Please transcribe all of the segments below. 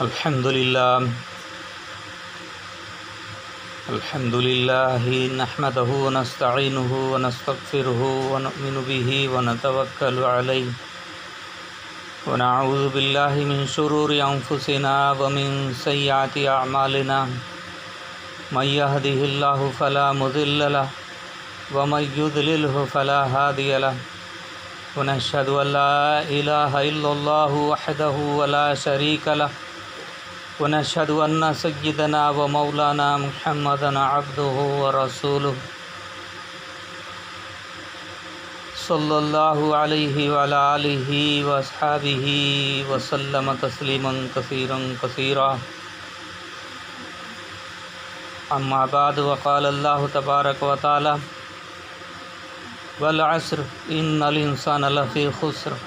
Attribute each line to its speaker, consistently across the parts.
Speaker 1: الحمد لله نحمده ونستعينه ونستغفره ونؤمن به ونتوكل عليه ونعوذ بالله من شرور أنفسنا ومن سيئات أعمالنا من يهده الله فلا مضل له ومن يضلله فلا هادي له ونشهد أن لا إله إلا الله وحده ولا شريك له ونشهد أن سيدنا ومولانا محمدا عبده ورسوله صلى الله عليه وعلى آله وأصحابه وسلم تسليما كثيرا كثيرا أما بعد وقال الله تبارك وتعالى والعصر إن الإنسان لفي خسر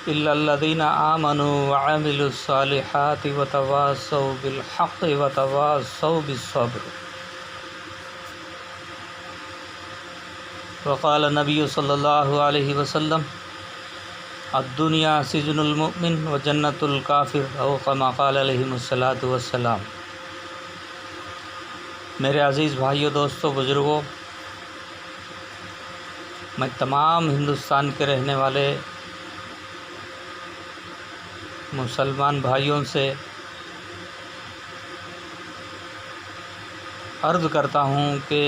Speaker 1: إلا الذين آمنوا وعملوا الصالحات وتواصوا بالحق وتواصوا بالصبر وقال النبي صلى الله عليه وسلم الدنيا سجن المؤمن وجنة الكافر أو كما قال عليه الصلاة والسلام۔ میرے عزیز بھائیو، دوستو، بزرگوں، میں تمام ہندوستان کے رہنے والے مسلمان بھائیوں سے عرض کرتا ہوں کہ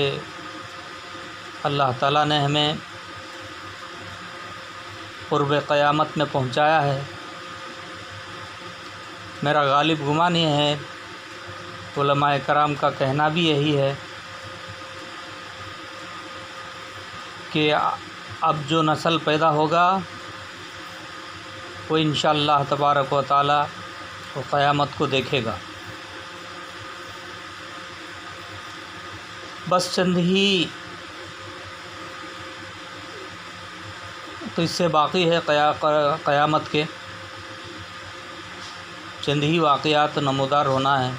Speaker 1: اللہ تعالیٰ نے ہمیں قرب قیامت میں پہنچایا ہے۔ میرا غالب گمان یہ ہے، علماء کرام کا کہنا بھی یہی ہے کہ اب جو نسل پیدا ہوگا وہ انشاءاللہ تبارک و تعالی وہ قیامت کو دیکھے گا۔ بس چند ہی تو اس سے باقی ہے قیامت کے چند ہی واقعات نمودار ہونا ہے۔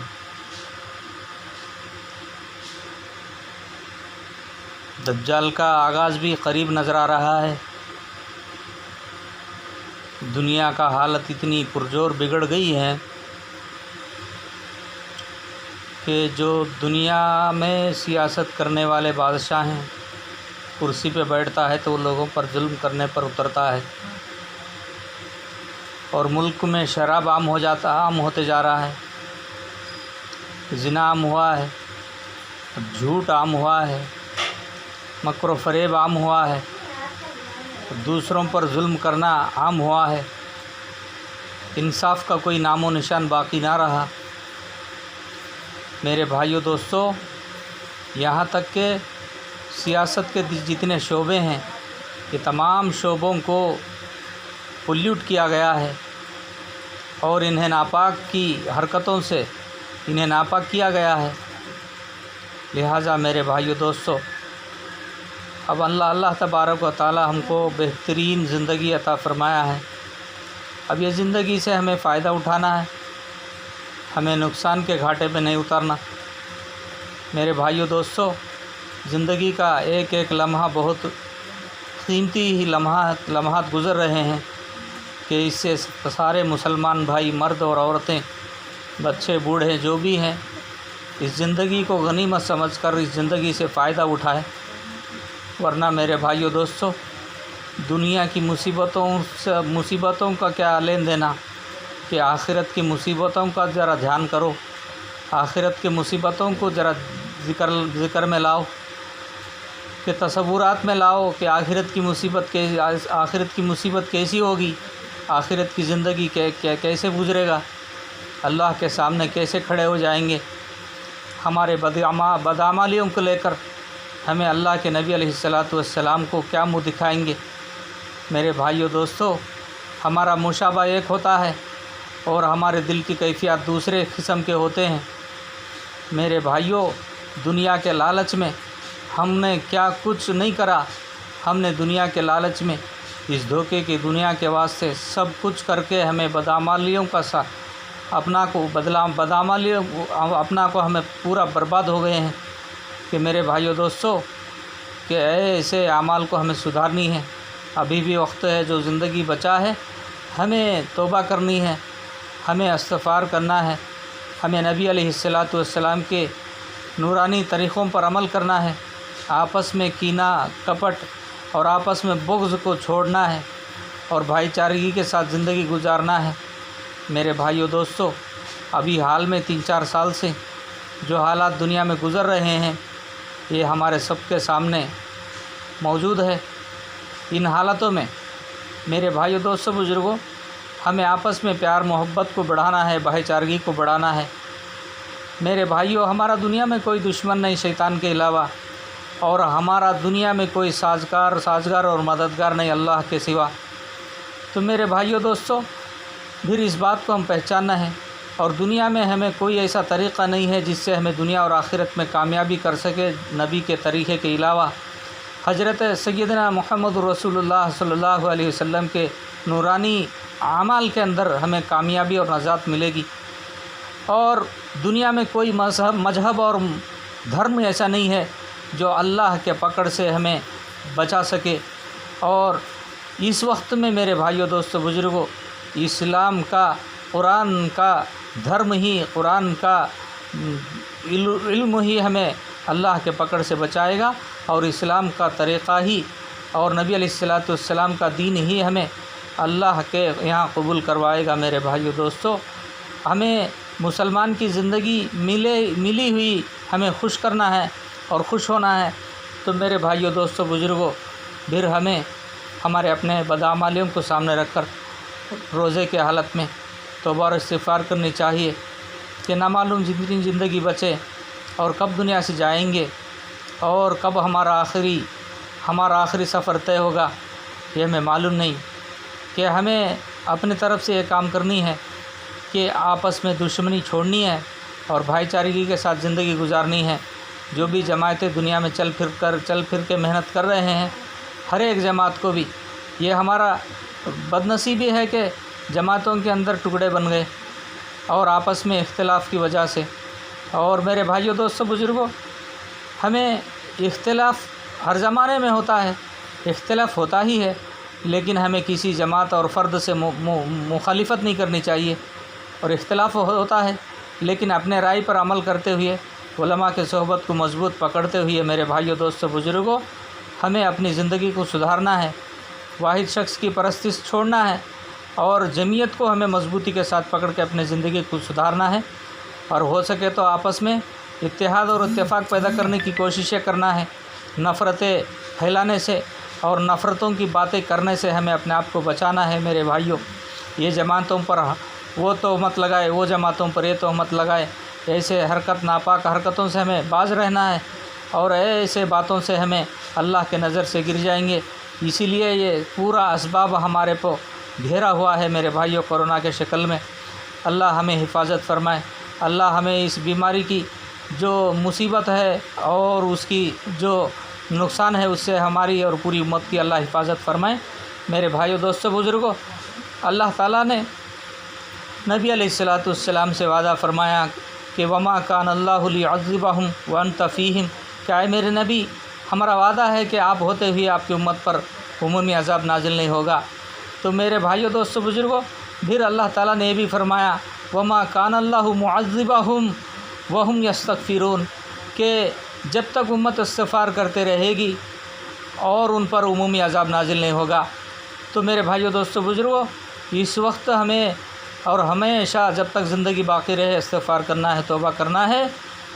Speaker 1: دجال کا آغاز بھی قریب نظر آ رہا ہے۔ دنیا کا حالت اتنی پرجور بگڑ گئی ہے کہ جو دنیا میں سیاست کرنے والے بادشاہ ہیں، کرسی پہ بیٹھتا ہے تو وہ لوگوں پر ظلم کرنے پر اترتا ہے، اور ملک میں شراب عام ہوتے جا رہا ہے، زنا عام ہوا ہے، جھوٹ عام ہوا ہے، مکر و فریب عام ہوا ہے، دوسروں پر ظلم کرنا عام ہوا ہے، انصاف کا کوئی نام و نشان باقی نہ رہا۔ میرے بھائیو، دوستو، یہاں تک کہ سیاست کے جتنے شعبے ہیں، یہ تمام شعبوں کو پولیوٹ کیا گیا ہے اور انہیں ناپاک کی حرکتوں سے انہیں ناپاک کیا گیا ہے۔ لہٰذا میرے بھائیو، دوستو، اب اللہ تبارک و تعالی ہم کو بہترین زندگی عطا فرمایا ہے۔ اب یہ زندگی سے ہمیں فائدہ اٹھانا ہے، ہمیں نقصان کے گھاٹے پہ نہیں اترنا۔ میرے بھائیو، دوستو، زندگی کا ایک ایک لمحہ بہت قیمتی ہی لمحات گزر رہے ہیں کہ اس سے سارے مسلمان بھائی، مرد اور عورتیں، بچے بوڑھے جو بھی ہیں، اس زندگی کو غنیمت سمجھ کر اس زندگی سے فائدہ اٹھائیں، ورنہ میرے بھائیو، دوستو، دنیا کی مصیبتوں کا کیا لین دینا کہ آخرت کی مصیبتوں کا ذرا دھیان کرو، آخرت کی مصیبتوں کو ذرا ذکر میں لاؤ، کہ تصورات میں لاؤ کہ آخرت کی مصیبت کیسی ہوگی، آخرت کی زندگی کیسے گزرے گا، اللہ کے سامنے کیسے کھڑے ہو جائیں گے۔ ہمارے بدعمالیوں کو لے کر ہمیں اللہ کے نبی علیہ السلام کو کیا منہ دکھائیں گے۔ میرے بھائیو، دوستو، ہمارا مشابہ ایک ہوتا ہے اور ہمارے دل کی کیفیات دوسرے قسم کے ہوتے ہیں۔ میرے بھائیو، دنیا کے لالچ میں ہم نے کیا کچھ نہیں کرا، ہم نے دنیا کے لالچ میں، اس دھوکے کی دنیا کے واسطے سب کچھ کر کے ہمیں بدعمالیوں کا اپنا کو ہمیں پورا برباد ہو گئے ہیں۔ کہ میرے بھائیو، دوستو، کہ ایسے اعمال کو ہمیں سدھارنی ہے، ابھی بھی وقت ہے، جو زندگی بچا ہے ہمیں توبہ کرنی ہے، ہمیں استغفار کرنا ہے، ہمیں نبی علیہ الصلاۃ والسلام کے نورانی طریقوں پر عمل کرنا ہے، آپس میں کینہ کپٹ اور آپس میں بغض کو چھوڑنا ہے اور بھائی چارگی کے ساتھ زندگی گزارنا ہے۔ میرے بھائیو دوستو، ابھی حال میں 3-4 سال سے جو حالات دنیا میں گزر رہے ہیں یہ ہمارے سب کے سامنے موجود ہے۔ ان حالتوں میں میرے بھائیو دوستو بزرگوں، ہمیں آپس میں پیار محبت کو بڑھانا ہے، بھائی چارگی کو بڑھانا ہے۔ میرے بھائیو، ہمارا دنیا میں کوئی دشمن نہیں شیطان کے علاوہ، اور ہمارا دنیا میں کوئی سازگار اور مددگار نہیں اللہ کے سوا۔ تو میرے بھائیو دوستو، پھر اس بات کو ہم پہچاننا ہے، اور دنیا میں ہمیں کوئی ایسا طریقہ نہیں ہے جس سے ہمیں دنیا اور آخرت میں کامیابی کر سکے نبی کے طریقے کے علاوہ۔ حضرت سیدنا محمد رسول اللہ صلی اللہ علیہ وسلم کے نورانی اعمال کے اندر ہمیں کامیابی اور نجات ملے گی۔ اور دنیا میں کوئی مذہب اور دھرم ایسا نہیں ہے جو اللہ کے پکڑ سے ہمیں بچا سکے۔ اور اس وقت میں میرے بھائیو دوستو بزرگوں، اسلام کا، قرآن کا دھرم ہی، قرآن کا علم ہی ہمیں اللہ کے پکڑ سے بچائے گا، اور اسلام کا طریقہ ہی اور نبی علیہ الصلاۃ والسلام کا دین ہی ہمیں اللہ کے یہاں قبول کروائے گا۔ میرے بھائیو دوستو، ہمیں مسلمان کی زندگی ملی ہوئی ہمیں خوش کرنا ہے اور خوش ہونا ہے۔ تو میرے بھائیو دوستو بزرگوں، پھر ہمیں ہمارے اپنے بدعمالیوں کو سامنے رکھ کر روزے کے حالت میں توبہ اور استغفار کرنی چاہیے کہ نامعلوم جتنی زندگی بچے اور کب دنیا سے جائیں گے اور کب ہمارا آخری سفر طے ہوگا یہ ہمیں معلوم نہیں۔ کہ ہمیں اپنی طرف سے یہ کام کرنی ہے کہ آپس میں دشمنی چھوڑنی ہے اور بھائی چارگی کے ساتھ زندگی گزارنی ہے۔ جو بھی جماعتیں دنیا میں چل پھر کے محنت کر رہے ہیں، ہر ایک جماعت کو بھی یہ ہمارا بدنصیبی ہے کہ جماعتوں کے اندر ٹکڑے بن گئے اور آپس میں اختلاف کی وجہ سے۔ اور میرے بھائیو دوستو بزرگوں، ہمیں اختلاف ہر زمانے میں ہوتا ہے، اختلاف ہوتا ہی ہے، لیکن ہمیں کسی جماعت اور فرد سے مخالفت نہیں کرنی چاہیے۔ اور اختلاف ہوتا ہے لیکن اپنے رائے پر عمل کرتے ہوئے، علماء کے صحبت کو مضبوط پکڑتے ہوئے میرے بھائیو دوستو بزرگوں، ہمیں اپنی زندگی کو سدھارنا ہے، واحد شخص کی پرستش چھوڑنا ہے، اور جمعیت کو ہمیں مضبوطی کے ساتھ پکڑ کے اپنی زندگی کو سدھارنا ہے، اور ہو سکے تو آپس میں اتحاد اور اتفاق پیدا کرنے کی کوششیں کرنا ہے۔ نفرتیں پھیلانے سے اور نفرتوں کی باتیں کرنے سے ہمیں اپنے آپ کو بچانا ہے۔ میرے بھائیوں، یہ جماعتوں پر وہ تہمت لگائے، وہ جماعتوں پر یہ تہمت لگائے، ایسے ناپاک حرکتوں سے ہمیں باز رہنا ہے، اور ایسے باتوں سے ہمیں اللہ کے نظر سے گر جائیں گے۔ اسی لیے یہ پورا اسباب ہمارے کو گھیرا ہوا ہے میرے بھائیوں، کورونا کے شکل میں۔ اللہ ہمیں حفاظت فرمائے، اللہ ہمیں اس بیماری کی جو مصیبت ہے اور اس کی جو نقصان ہے اس سے ہماری اور پوری امت کی اللہ حفاظت فرمائے۔ میرے بھائیو دوستو بزرگوں، اللہ تعالیٰ نے نبی علیہ الصلاۃ والسلام سے وعدہ فرمایا کہ وما کان اللہ لیعذبہم وانت فیہم، کیا اے میرے نبی، ہمارا وعدہ ہے کہ آپ ہوتے ہوئے آپ کی امت پر عمومی عذاب نازل نہیں ہوگا۔ تو میرے بھائیو دوستو بزرگوں، پھر اللہ تعالیٰ نے یہ بھی فرمایا وما کان اللہ معذبہم وہم یستغفرون، کہ جب تک امت استغفار کرتے رہے گی اور ان پر عمومی عذاب نازل نہیں ہوگا۔ تو میرے بھائیو دوستو بزرگوں، اس وقت ہمیں اور ہمیشہ جب تک زندگی باقی رہے استغفار کرنا ہے، توبہ کرنا ہے،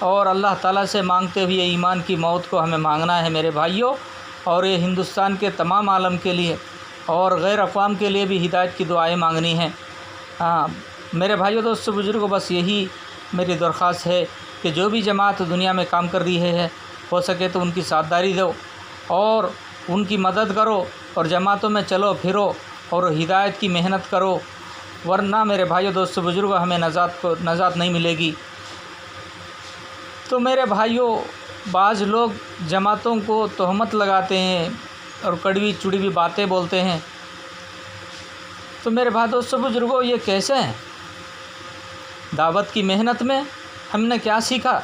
Speaker 1: اور اللہ تعالیٰ سے مانگتے ہوئے ایمان کی موت کو ہمیں مانگنا ہے میرے بھائیوں۔ اور یہ ہندوستان کے تمام عالم کے لیے اور غیر اقوام کے لیے بھی ہدایت کی دعائیں مانگنی ہیں۔ میرے بھائیو دوستو بزرگوں، بس یہی میری درخواست ہے کہ جو بھی جماعت دنیا میں کام کر رہی ہے، ہو سکے تو ان کی ساتھداری دو اور ان کی مدد کرو، اور جماعتوں میں چلو پھرو اور ہدایت کی محنت کرو، ورنہ میرے بھائیو دوستو بزرگوں ہمیں نجات نہیں ملے گی۔ تو میرے بھائیوں، بعض لوگ جماعتوں کو تہمت لگاتے ہیں اور کڑوی چڑوی باتیں بولتے ہیں۔ تو میرے بھائی دوستو بزرگوں، یہ کیسے ہیں؟ دعوت کی محنت میں ہم نے کیا سیکھا؟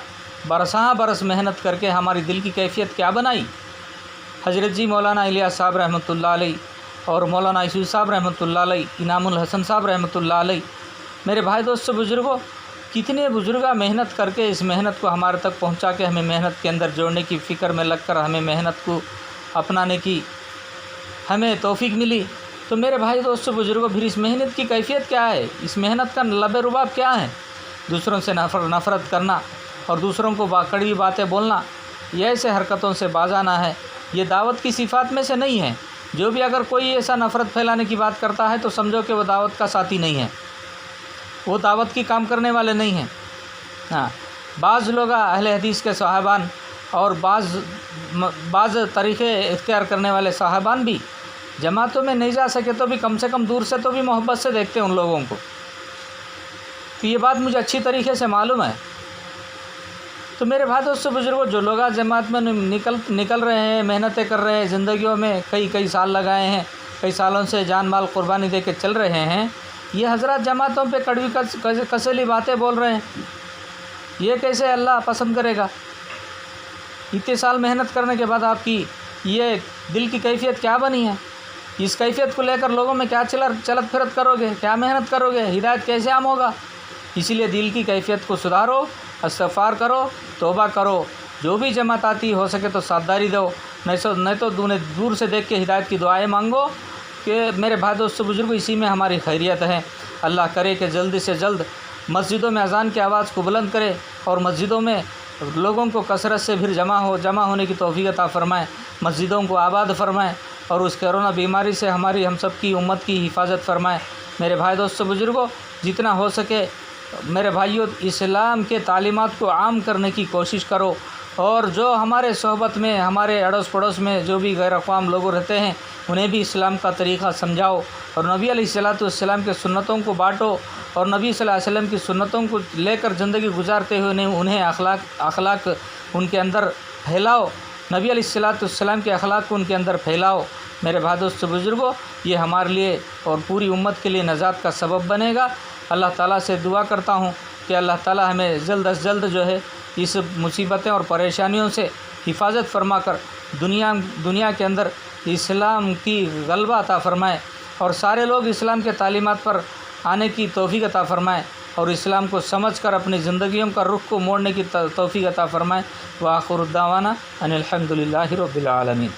Speaker 1: برس محنت کر کے ہماری دل کی کیفیت کیا بنائی؟ حضرت جی مولانا الیاس صاحب رحمۃ اللہ علیہ اور مولانا یوسف صاحب رحمۃ اللہ علیہ، انعام الحسن صاحب رحمۃ اللہ علیہ، میرے بھائی دوستوں بزرگوں، کتنے بزرگاں محنت کر کے اس محنت کو ہمارے تک پہنچا کے ہمیں محنت کے اندر جوڑنے کی فکر میں لگ کر ہمیں محنت کو اپنانے کی ہمیں توفیق ملی۔ تو میرے بھائی دوستوں بزرگوں، پھر اس محنت کی کیفیت کیا ہے؟ اس محنت کا لب رباب کیا ہے؟ دوسروں سے نفرت کرنا اور دوسروں کو کڑوی باتیں بولنا، یہ ایسے حرکتوں سے باز آنا ہے۔ یہ دعوت کی صفات میں سے نہیں ہے۔ جو بھی اگر کوئی ایسا نفرت پھیلانے کی بات کرتا ہے تو سمجھو کہ وہ دعوت کا ساتھی نہیں ہے، وہ دعوت کی کام کرنے والے نہیں ہیں۔ ہاں، بعض لوگ اہل حدیث کے صحابان اور بعض طریقے اختیار کرنے والے صحابان بھی جماعتوں میں نہیں جا سکے تو بھی کم سے کم دور سے تو بھی محبت سے دیکھتے ہیں ان لوگوں کو۔ تو یہ بات مجھے اچھی طریقے سے معلوم ہے۔ تو میرے بھائی دوستوں بزرگوں، جو لوگ جماعت میں نکل رہے ہیں، محنتیں کر رہے ہیں، زندگیوں میں کئی سال لگائے ہیں، کئی سالوں سے جان مال قربانی دے کے چل رہے ہیں، یہ حضرات جماعتوں پہ کڑوی کسیلی باتیں بول رہے ہیں، یہ کیسے اللہ پسند کرے گا؟ اتنے سال محنت کرنے کے بعد آپ کی یہ دل کی کیفیت کیا بنی ہے؟ اس کیفیت کو لے کر لوگوں میں کیا چلت پھرت کرو گے؟ کیا محنت کرو گے؟ ہدایت کیسے عام ہوگا؟ اسی لیے دل کی کیفیت کو سدھارو، استغفار کرو، توبہ کرو، جو بھی جماعت آتی ہو سکے تو ساتھداری دو، نہیں تو دور سے دیکھ کے ہدایت کی دعائیں مانگو کہ میرے بھائی دوستوں بزرگوں، اسی میں ہماری خیریت ہے۔ اللہ کرے کہ جلد سے جلد مسجدوں میں اذان کی آواز کو بلند کرے اور مسجدوں میں لوگوں کو کثرت سے پھر جمع ہونے کی توفیق عطا فرمائے، مسجدوں کو آباد فرمائے اور اس کرونا بیماری سے ہم سب کی امت کی حفاظت فرمائے۔ میرے بھائی دوستوں بزرگوں، جتنا ہو سکے میرے بھائیوں، اسلام کے تعلیمات کو عام کرنے کی کوشش کرو، اور جو ہمارے صحبت میں، ہمارے اڑوس پڑوس میں جو بھی غیر اقوام لوگ رہتے ہیں انہیں بھی اسلام کا طریقہ سمجھاؤ، اور نبی علیہ السلام کے سنتوں کو بانٹو، اور نبی صلی اللہ علیہ وسلم کی سنتوں کو لے کر زندگی گزارتے ہوئے انہیں اخلاق ان کے اندر پھیلاؤ، نبی علیہ السلام کے اخلاق کو ان کے اندر پھیلاؤ۔ میرے بھائی دوستوں بزرگوں، یہ ہمارے لیے اور پوری امت کے لیے نجات کا سبب بنے گا۔ اللہ تعالیٰ سے دعا کرتا ہوں کہ اللہ تعالیٰ ہمیں جلد از جلد جو ہے اس مصیبتیں اور پریشانیوں سے حفاظت فرما کر دنیا کے اندر اسلام کی غلبہ عطا فرمائے، اور سارے لوگ اسلام کے تعلیمات پر آنے کی توفیق عطا فرمائے، اور اسلام کو سمجھ کر اپنی زندگیوں کا رخ کو موڑنے کی توفیق عطا فرمائے۔ وآخر الدعوانا ان الحمد للہ رب العالمین۔